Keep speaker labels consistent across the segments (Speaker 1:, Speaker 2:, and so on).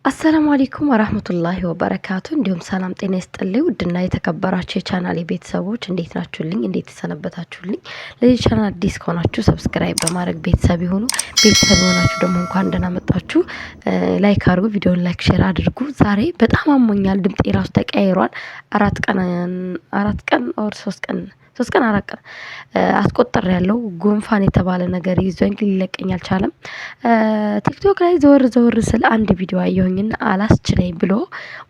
Speaker 1: አሰላሙ አለይኩም ወራህመቱላሂ ወበረካቱ። እንዲሁም ሰላም ጤና ይስጥልኝ። ውድና የተከበራችሁ የቻናሌ ቤተሰቦች እንዴት ናችሁልኝ? እንዴት ተሰነበታችሁልኝ? ለዚህ ቻናል አዲስ ከሆናችሁ ሰብስክራይብ በማድረግ ቤተሰብ ይሁኑ። ቤተሰብ የሆናችሁ ደግሞ እንኳን ደህና መጣችሁ። ላይክ አድርጉ፣ ቪዲዮን ላይክ ሼር አድርጉ። ዛሬ በጣም አሞኛል። ድምጤ ራሱ ተቀያይሯል። አራት ቀን ኦር 3 ቀን አስቆጥር ያለው ጉንፋን የተባለ ነገር ይዞኝ ሊለቀኝ አልቻለም። ቲክቶክ ላይ ዘወር ስለ አንድ ቪዲዮ አየሁኝና አላስችለኝ ብሎ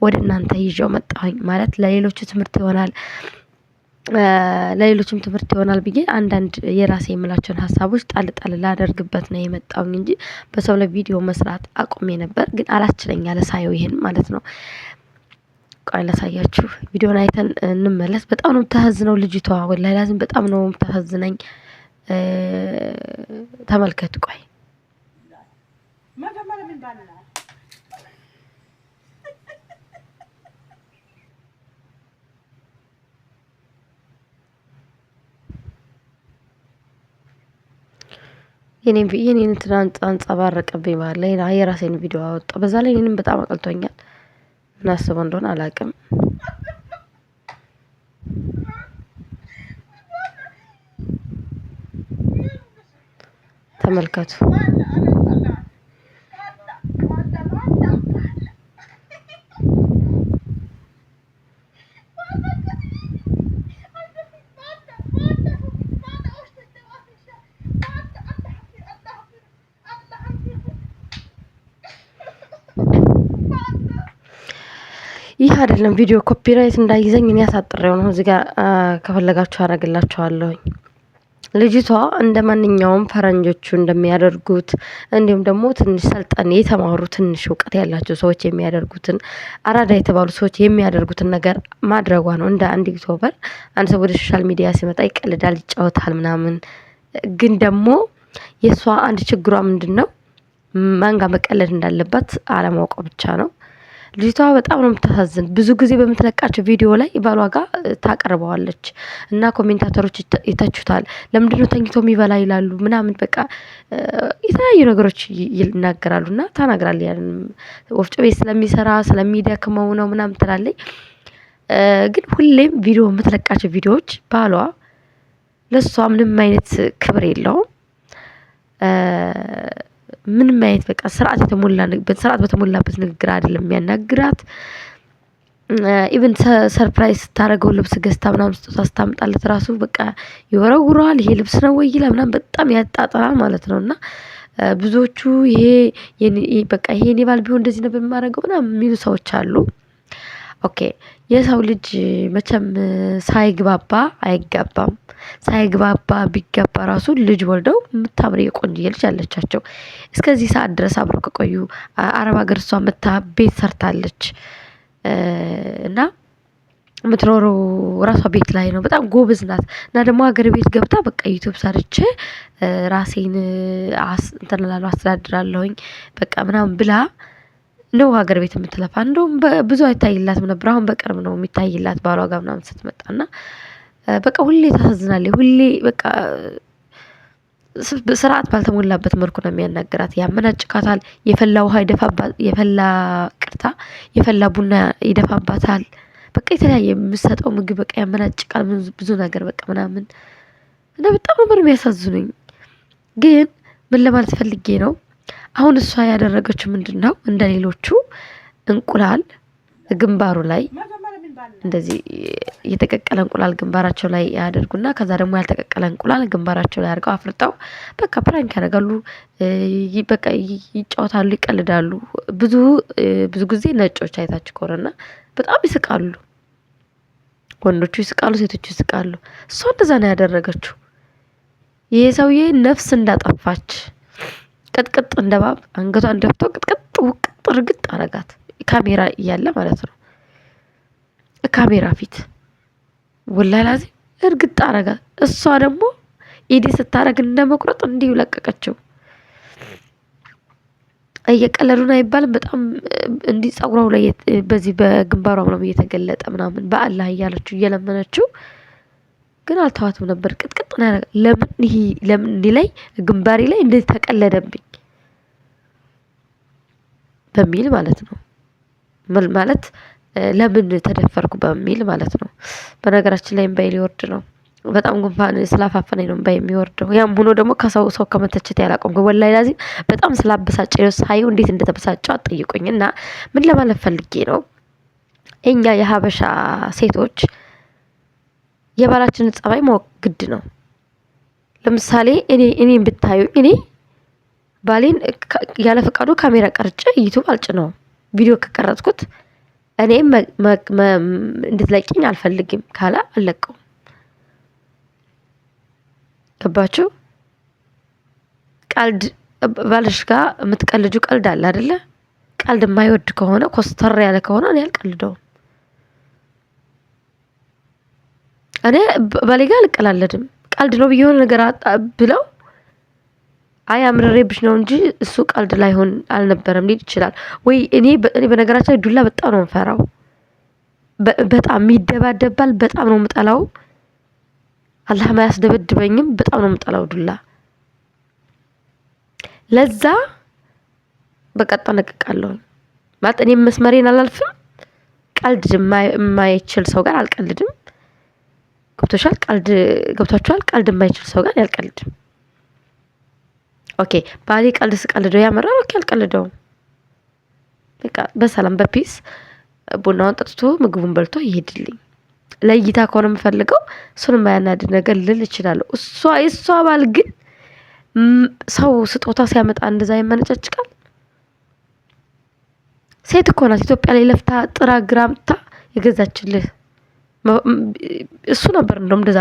Speaker 1: ወደ እናንተ ይዤው መጣሁኝ። ማለት ለሌሎችም ትምህርት ይሆናል ብዬ አንዳንድ የራሴ የምላቸውን ሀሳቦች ጣል ላደርግበት ነው የመጣሁኝ እንጂ በሰው ላይ ቪዲዮ መስራት አቁሜ ነበር። ግን አላስችለኝ አለ ሳየው ይሄን ማለት ነው። ቆይ ላሳያችሁ፣ ቪዲዮን አይተን እንመለስ። በጣም ነው የምታሳዝነው ልጅቷ፣ ወላሂ ላዝም በጣም ነው የምታሳዝነኝ። ተመልከቱ። ቆይ የኔን ትናንት አንጸባረቀብኝ ማለት ላይ የራሴን ቪዲዮ አወጣ። በዛ ላይ እኔንም በጣም አቅልቶኛል። ምን አስበው እንደሆነ አላውቅም። ተመልከቱ። ይህ አይደለም ቪዲዮ ኮፒራይት እንዳይዘኝ እኔ ያሳጥሬው ነው። እዚህ ጋር ከፈለጋችሁ አደርግላችኋለሁኝ። ልጅቷ እንደ ማንኛውም ፈረንጆቹ እንደሚያደርጉት እንዲሁም ደግሞ ትንሽ ሰልጠን የተማሩ ትንሽ እውቀት ያላቸው ሰዎች የሚያደርጉትን አራዳ የተባሉ ሰዎች የሚያደርጉትን ነገር ማድረጓ ነው። እንደ አንድ ዩቲዩበር አንድ ሰው ወደ ሶሻል ሚዲያ ሲመጣ ይቀልዳል፣ ይጫወታል ምናምን። ግን ደግሞ የእሷ አንድ ችግሯ ምንድነው? ማን ጋር መቀለድ እንዳለባት አለማወቅ ብቻ ነው። ልጅቷ በጣም ነው የምታሳዝን። ብዙ ጊዜ በምትለቃቸው ቪዲዮ ላይ ባሏ ጋር ታቀርበዋለች እና ኮሜንታተሮች ይተቹታል። ለምንድነው ተኝቶ የሚበላ ይላሉ ምናምን፣ በቃ የተለያዩ ነገሮች ይናገራሉ። እና ታናግራለች። ያን ወፍጮ ቤት ስለሚሰራ ስለሚደክመው ነው ምናምን ትላለች። ግን ሁሌም ቪዲዮ የምትለቃቸው ቪዲዮዎች ባሏ ለሷ ምንም አይነት ክብር የለውም። ምንም አይነት በቃ ስርዓት በተሞላበት ንግግር አይደለም የሚያናግራት። ኢቭን ሰርፕራይዝ ስታደርገው ልብስ ገዝታ ምናምን ስጦታ ስታምጣለት ራሱ በቃ ይወረውረዋል። ይሄ ልብስ ነው ወይ ይላል ምናምን፣ በጣም ያጣጥራል ማለት ነው። እና ብዙዎቹ ይሄ የኔ ባል ቢሆን እንደዚህ ነበር የማደርገው ምናምን የሚሉ ሰዎች አሉ። ኦኬ፣ የሰው ልጅ መቼም ሳይግባባ አይጋባም። ሳይግባባ ቢጋባ ራሱ ልጅ ወልደው የምታምር የቆንጆዬ ልጅ አለቻቸው። እስከዚህ ሰዓት ድረስ አብረው ከቆዩ አረብ ሀገር እሷ መታ ቤት ሰርታለች እና የምትኖረው ራሷ ቤት ላይ ነው። በጣም ጎበዝ ናት። እና ደግሞ ሀገር ቤት ገብታ በቃ ዩቲዩብ ሰርቼ ራሴን እንትን እላለሁ አስተዳድራለሁኝ በቃ ምናምን ብላ ነው ሀገር ቤት የምትለፋ። እንደውም ብዙ አይታይላትም ነበር። አሁን በቅርብ ነው የሚታይላት ባሏ ጋር ምናምን ስትመጣና በቃ ሁሌ ታሳዝናለች። ሁሌ በቃ ስርዓት ባልተሞላበት መልኩ ነው የሚያናግራት። ያመናጭቃታል። የፈላ ውሃ የፈላ ቡና ይደፋባታል። በቃ የተለያየ የምሰጠው ምግብ በቃ ያመናጭቃል። ብዙ ነገር በቃ ምናምን እና በጣም ነበር የሚያሳዝኑኝ። ግን ምን ለማለት ፈልጌ ነው፣ አሁን እሷ ያደረገችው ምንድነው? እንደሌሎቹ እንቁላል ግንባሩ ላይ እንደዚህ የተቀቀለ እንቁላል ግንባራቸው ላይ ያደርጉና ከዛ ደግሞ ያልተቀቀለ እንቁላል ግንባራቸው ላይ አድርገው አፍርጠው በቃ ፕራንክ ያደርጋሉ። በቃ ይጫወታሉ፣ ይቀልዳሉ። ብዙ ጊዜ ነጮች አይታችሁ ከሆነና በጣም ይስቃሉ። ወንዶቹ ይስቃሉ፣ ሴቶቹ ይስቃሉ። እሷ እንደዛ ነው ያደረገችው። ይሄ ሰውዬ ነፍስ እንዳጠፋች ቅጥቅጥ እንደባብ አንገቷን ደፍቶ ቅጥቅጥ ውቅጥ እርግጥ አረጋት። ካሜራ እያለ ማለት ነው። ካሜራ ፊት ወላሂ ላዚም እርግጥ አረጋት። እሷ ደግሞ ኢዲ ስታረግ እንደመቁረጥ እንዲሁ ለቀቀችው። እየቀለዱን አይባልም። በጣም እንዲህ ጸጉራው ላይ በዚህ በግንባሯ ምናምን እየተገለጠ ምናምን በአላህ እያለችው እየለመነችው፣ ግን አልተዋትም ነበር። ቅጥቅጥ ነው ያረጋ። ለምን እንዲህ ላይ ግንባሬ ላይ እንደዚህ ተቀለደብኝ በሚል ማለት ነው። ማለት ለምን ተደፈርኩ በሚል ማለት ነው። በነገራችን ላይ እምባዬ ሊወርድ ነው። በጣም ጉንፋን ስላፋፈነኝ ነው እምባዬ የሚወርደው። ያም ሆኖ ደግሞ ሰው ከመተቸት ያላቆምኩ ወላሂ ላዚም በጣም ስላበሳጨኝ ነው። ሳየው እንዴት እንደተበሳጨው አትጠይቁኝ። እና ምን ለማለት ፈልጌ ነው፣ እኛ የሀበሻ ሴቶች የባላችንን ጸባይ ማወቅ ግድ ነው። ለምሳሌ እኔን ብታዩኝ እኔ ባሌን ያለ ፈቃዱ ካሜራ ቀርጬ ዩቲዩብ አልጭነውም። ቪዲዮ ከቀረጽኩት እኔም እንድትለቂኝ አልፈልግም ካላ አልለቀውም። ገባችሁ? ቀልድ ባልሽ ጋር የምትቀልጁ ቀልድ አለ አይደለ? ቀልድ የማይወድ ከሆነ ኮስተር ያለ ከሆነ እኔ አልቀልደውም። እኔ ባሌ ጋር አልቀላለድም። ቀልድ ነው ብዬ የሆነ ነገር ብለው አይ አምረሬብሽ ነው እንጂ እሱ ቀልድ ላይሆን አልነበረም ሊል ይችላል። ወይ እኔ በነገራችን ላይ ዱላ በጣም ነው የምፈራው። በጣም የሚደባደባል በጣም ነው የምጠላው። አላህ ማያስደበድበኝም በጣም ነው የምጠላው ዱላ። ለዛ በቃ እጠነቅቃለሁ። ማለት እኔም መስመሬን አላልፍም። ቀልድ የማይችል ሰው ጋር አልቀልድም። ገብቷችኋል? ቀልድ የማይችል ሰው ጋር አልቀልድም። ኦኬ ባሌ ቀልድ ስቀልደው ያመራል። ኦኬ አልቀልደውም። በቃ በሰላም በፒስ ቡናውን ጠጥቶ ምግቡን በልቶ ይሄድልኝ። ለእይታ ከሆነ የምፈልገው እሱን የማያናድድ ነገር ልል እችላለሁ። እሷ ባል ግን ሰው ስጦታ ሲያመጣ እንደዛ ይመነጨጭቃል። ሴት እኮ ናት ኢትዮጵያ ላይ ለፍታ ጥራ ግራምታ የገዛችልህ። እሱ ነበር እንደውም እንደዛ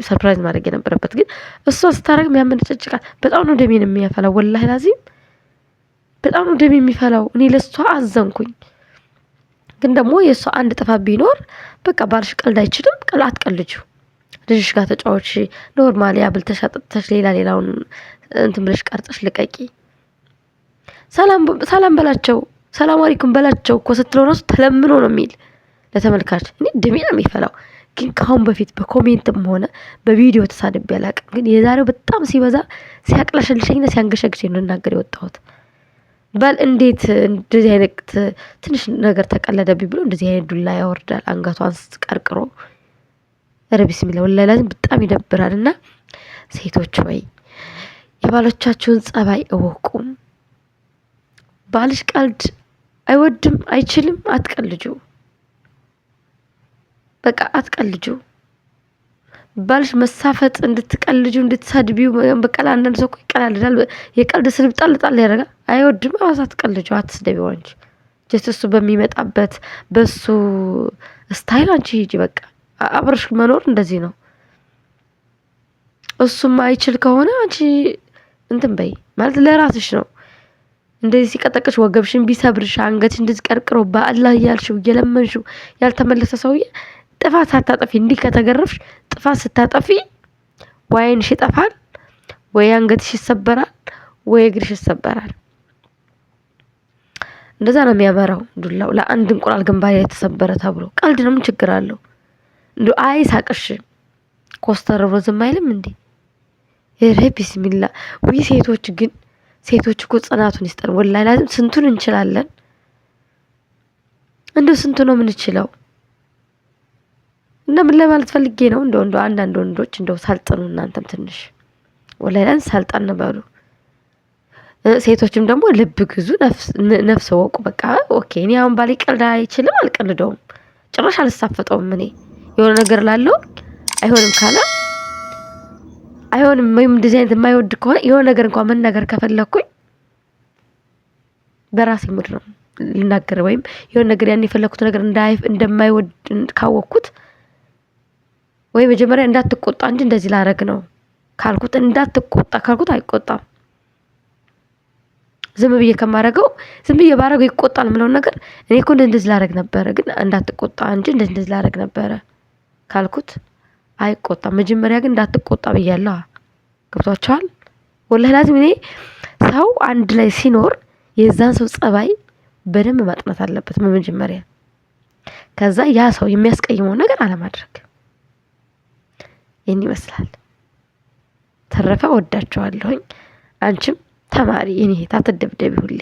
Speaker 1: ሰርፕራይዝ ማድረግ የነበረበት። ግን እሷ ስታረግ የሚያመነጨጭቃል። በጣም ነው ደሜን የሚያፈላው። ወላሂ ላዚም በጣም ነው ደሜ የሚፈላው። እኔ ለሷ አዘንኩኝ። ግን ደግሞ የእሷ አንድ ጥፋት ቢኖር በቃ ባልሽ ቀልድ አይችልም፣ አትቀልጁ። ልጅሽ ጋር ተጫዎች ኖርማሊ አብልተሽ አጥጥተሽ ሌላውን እንትን ብለሽ ቀርጸሽ ልቀቂ። ሰላም በላቸው፣ ሰላም አለይኩም በላቸው እኮ ስትለው ራሱ ተለምኖ ነው የሚል ለተመልካች። እኔ ደሜ ነው የሚፈላው። ግን ካሁን በፊት በኮሜንትም ሆነ በቪዲዮ ተሳድቤ አላቅም። ግን የዛሬው በጣም ሲበዛ ሲያቅለሸልሸኝና ሲያንገሸግሸኝ ነው ልናገር የወጣሁት። ባል እንዴት እንደዚህ አይነት ትንሽ ነገር ተቀለደብኝ ብሎ እንደዚህ አይነት ዱላ ያወርዳል? አንገቷን ቀርቅሮ ኧረ ቢስሚላህ ወላሂ ላዚም በጣም ይደብራል። እና ሴቶች ወይ የባሎቻችሁን ጸባይ እወቁም። ባልሽ ቀልድ አይወድም አይችልም፣ አትቀልጁ። በቃ አትቀልጁ። ባልሽ መሳፈጥ እንድትቀልጁ እንድትሳድቢው በቃ አንዳንድ ሰው ይቀላልዳል። የቀልድ ስድብ ጣል ያደርጋል። አይወድም። አትቀልጁ፣ አትስደቢው። አንቺ ጀስት እሱ በሚመጣበት በሱ ስታይል አንቺ ሂጂ። በቃ አብረሽ መኖር እንደዚህ ነው። እሱም አይችል ከሆነ አንቺ እንትን በይ ማለት ለራስሽ ነው። እንደዚህ ሲቀጠቅሽ ወገብሽን ቢሰብርሽ አንገትሽ እንደዚህ ቀርቅሮ በአላህ እያልሽው እየለመንሽው ያልተመለሰ ሰውዬ ጥፋት ሳታጠፊ እንዲህ ከተገረፍሽ ጥፋት ስታጠፊ ወይ ዓይንሽ ይጠፋል፣ ወይ አንገትሽ ይሰበራል፣ ወይ እግርሽ ይሰበራል። እንደዛ ነው የሚያመራው ዱላው። ለአንድ እንቁላል ግንባር የተሰበረ ተብሎ ቀልድ ነው። ምን ችግር አለው? እንዴ አይ ሳቅሽ ኮስተር ብሎ ዝም አይልም እንዴ? ኧረ ቢስሚላ። ወይ ሴቶች እኮ ጽናቱን ይስጠን። ወላሂ ላዚም ስንቱን እንችላለን። እንደው ስንቱ ነው የምንችለው? እና ምን ለማለት ፈልጌ ነው፣ እንደው አንዳንድ ወንዶች እንደው ሳልጠኑ እናንተም ትንሽ ወላሂ ላዚም ሳልጠን በሉ። ሴቶችም ደግሞ ልብ ግዙ፣ ነፍስ ወቁ። በቃ ኦኬ እኔ አሁን ባሌ ቀልድ አይችልም፣ አልቀልደውም፣ ጭራሽ አልሳፈጠውም። እኔ የሆነ ነገር ላለው አይሆንም ካለ አይሆንም፣ ወይም እንደዚህ አይነት የማይወድ ከሆነ የሆነ ነገር እንኳን መናገር ከፈለኩኝ በራሴ ሙድ ነው ልናገር። ወይም የሆነ ነገር ያን የፈለኩት ነገር እንደማይወድ ካወቅኩት ወይ መጀመሪያ እንዳትቆጣ እንጂ እንደዚህ ላረግ ነው ካልኩት እንዳትቆጣ ካልኩት አይቆጣም። ዝም ብዬ ከማረገው ዝም ብዬ ባረገው ይቆጣል ምለው ነገር እኔ እኮ እንደዚህ ላረግ ነበረ ግን እንዳትቆጣ እንጂ እንደዚህ ላረግ ነበረ ካልኩት አይቆጣም። መጀመሪያ ግን እንዳትቆጣ ብያለሁ። ገብቷችኋል? ወላሂ ላዚም እኔ ሰው አንድ ላይ ሲኖር የዛን ሰው ጸባይ በደንብ ማጥናት አለበት በመጀመሪያ። ከዛ ያ ሰው የሚያስቀይመው ነገር አለማድረግ። ይህን ይመስላል። ተረፈ ወዳችኋለሁኝ። አንቺም ተማሪ እኔ ታትደብደቢ ሁሌ